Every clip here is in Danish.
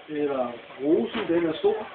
Eller rosen, den er stor.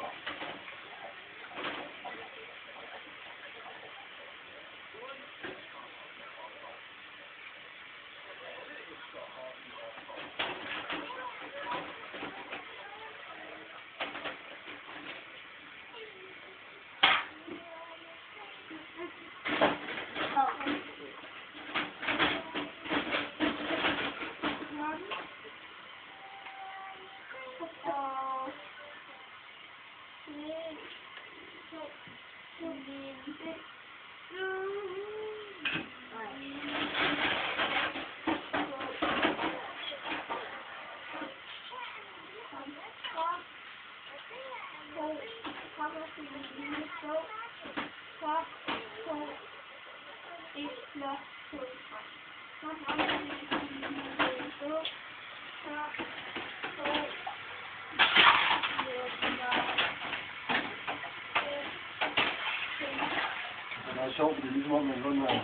Det er sjovt, det er ligesom om man sådan er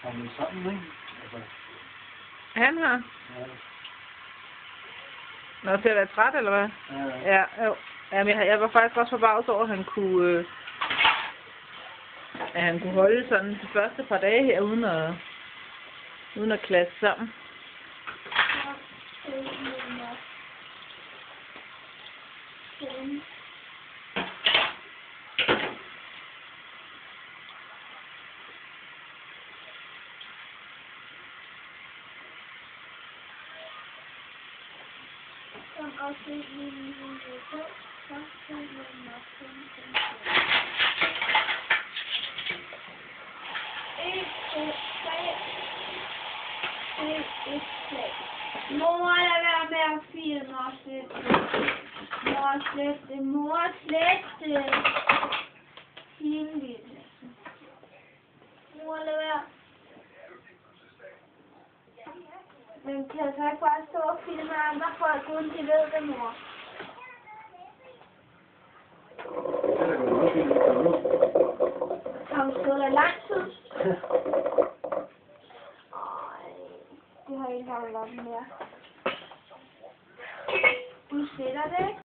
samlet sammen, ikke? Altså, Han har? ja. Nå, til at være træt, eller hvad? Ja. Ja, jo. Jamen, jeg var faktisk også forbavset over, at han kunne holde sådan de første par dage her, uden at klasse sammen. Mor, lad være med at filme og slette. Mor, slette. Pinligt. Mor, lad være. Men kan jeg så ikke bare stå og filme andre folk, uden de ved det, mor? Har du stået der lang tid? Det har ikke engang været mere. Du sletter det, ikke?